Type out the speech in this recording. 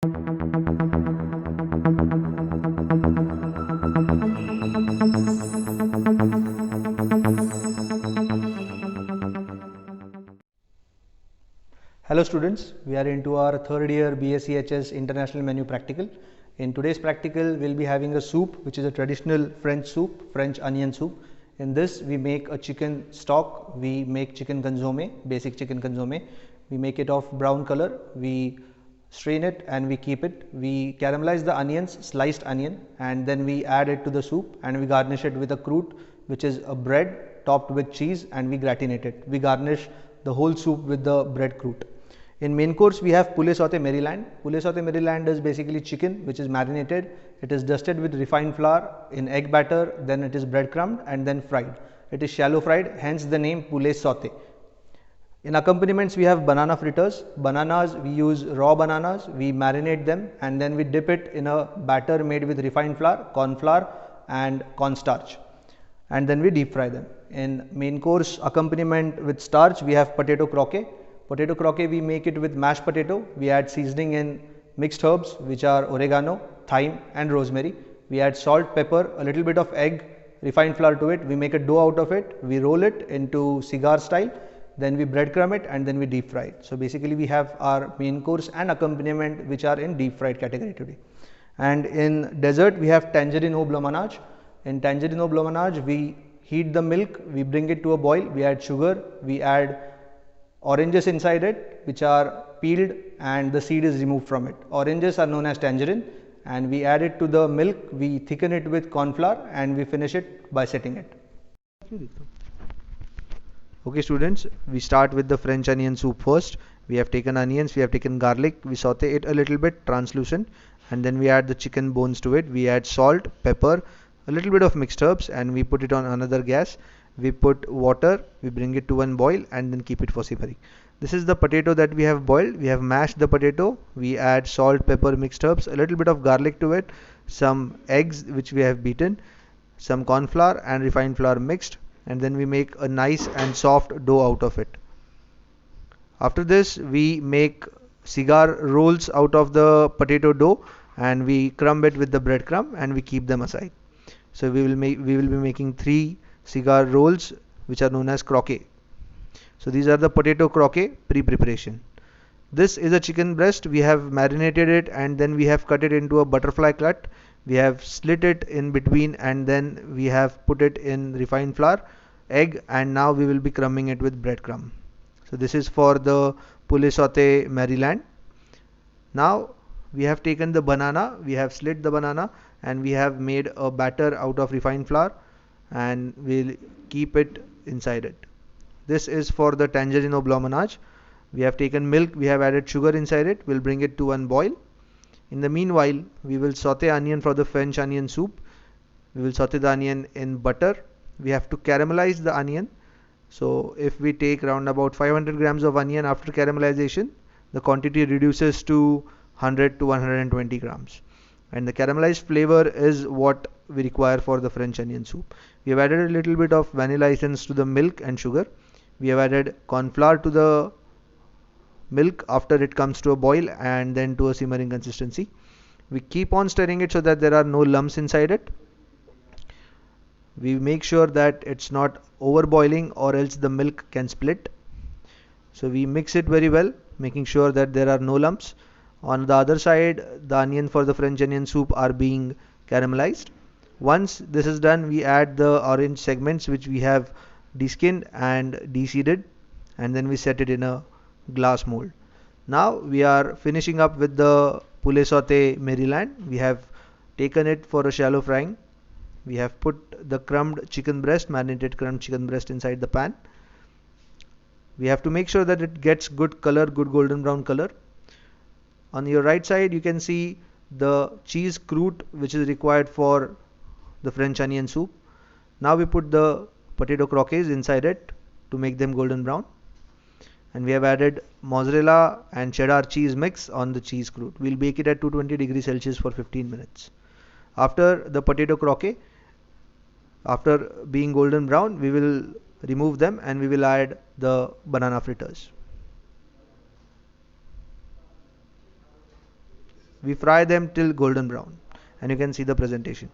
Hello students, we are into our third year BSc International Menu Practical. In today's practical, we'll be having a soup which is a traditional French soup, French onion soup. In this, we make a chicken stock, we make chicken consomme, basic chicken consomme. We make it of brown color, we strain it and we keep it. We caramelize the onions, sliced onion, and then we add it to the soup and we garnish it with a croûte, which is a bread topped with cheese, and we gratinate it. We garnish the whole soup with the bread croûte. In main course, we have poulet sauté Maryland. Poulet sauté Maryland is basically chicken which is marinated. It is dusted with refined flour in egg batter, then it is breadcrumbed and then fried. It is shallow fried, hence the name poulet sauté. In accompaniments, we have banana fritters. Bananas, we use raw bananas, we marinate them and then we dip it in a batter made with refined flour, corn flour and cornstarch, and then we deep fry them. In main course accompaniment with starch, we have potato croquet. Potato croquet, we make it with mashed potato. We add seasoning in mixed herbs which are oregano, thyme and rosemary. We add salt, pepper, a little bit of egg, refined flour to it. We make a dough out of it. We roll it into cigar style. Then we breadcrumb it and then we deep fry it. So basically we have our main course and accompaniment which are in deep fried category today. And in dessert, we have tangerine au blancmange. In tangerine au blancmange, we heat the milk, we bring it to a boil, we add sugar, we add oranges inside it which are peeled and the seed is removed from it. Oranges are known as tangerine, and we add it to the milk, we thicken it with corn flour and we finish it by setting it. Okay students, we start with the French onion soup first. We have taken onions, we have taken garlic, we saute it a little bit translucent, and then we add the chicken bones to it. We add salt, pepper, a little bit of mixed herbs, and we put it on another gas. We put water, we bring it to one boil and then keep it for simmering. This is the potato that we have boiled. We have mashed the potato, we add salt, pepper, mixed herbs, a little bit of garlic to it, some eggs which we have beaten, some corn flour and refined flour mixed, and then we make a nice and soft dough out of it. After this, we make cigar rolls out of the potato dough and we crumb it with the breadcrumb and we keep them aside. So we will be making 3 cigar rolls which are known as croquet. So these are the potato croquet pre-preparation. This is a chicken breast. We have marinated it and then we have cut it into a butterfly cut. We have slit it in between and then we have put it in refined flour, egg, and now we will be crumbing it with breadcrumb. So this is for the poulet sauté Maryland. Now we have taken the banana, we have slit the banana and we have made a batter out of refined flour and we'll keep it inside it. This is for the tangerine au blancmange. We have taken milk, we have added sugar inside it, we'll bring it to one boil. In the meanwhile, we will saute onion for the French onion soup. We will saute the onion in butter. We have to caramelize the onion. So if we take around about 500 grams of onion after caramelization, the quantity reduces to 100 to 120 grams. And the caramelized flavor is what we require for the French onion soup. We have added a little bit of vanilla essence to the milk and sugar. We have added corn flour to the milk after it comes to a boil and then to a simmering consistency. We keep on stirring it so that there are no lumps inside it. We make sure that it's not over boiling or else the milk can split. So we mix it very well, making sure that there are no lumps. On the other side, the onion for the French onion soup are being caramelized. Once this is done, we add the orange segments which we have deskinned and de-seeded, and then we set it in a glass mold. Now we are finishing up with the poulet sauté Maryland. We have taken it for a shallow frying. We have put the crumbed chicken breast, marinated crumbed chicken breast inside the pan. We have to make sure that it gets good color, good golden brown color. On your right side, you can see the cheese croûte which is required for the French onion soup. Now we put the potato croquets inside it to make them golden brown. And we have added mozzarella and cheddar cheese mix on the cheese croûte. We'll bake it at 220 degrees Celsius for 15 minutes. After the potato croquet, after being golden brown, we will remove them and we will add the banana fritters. We fry them till golden brown, and you can see the presentation.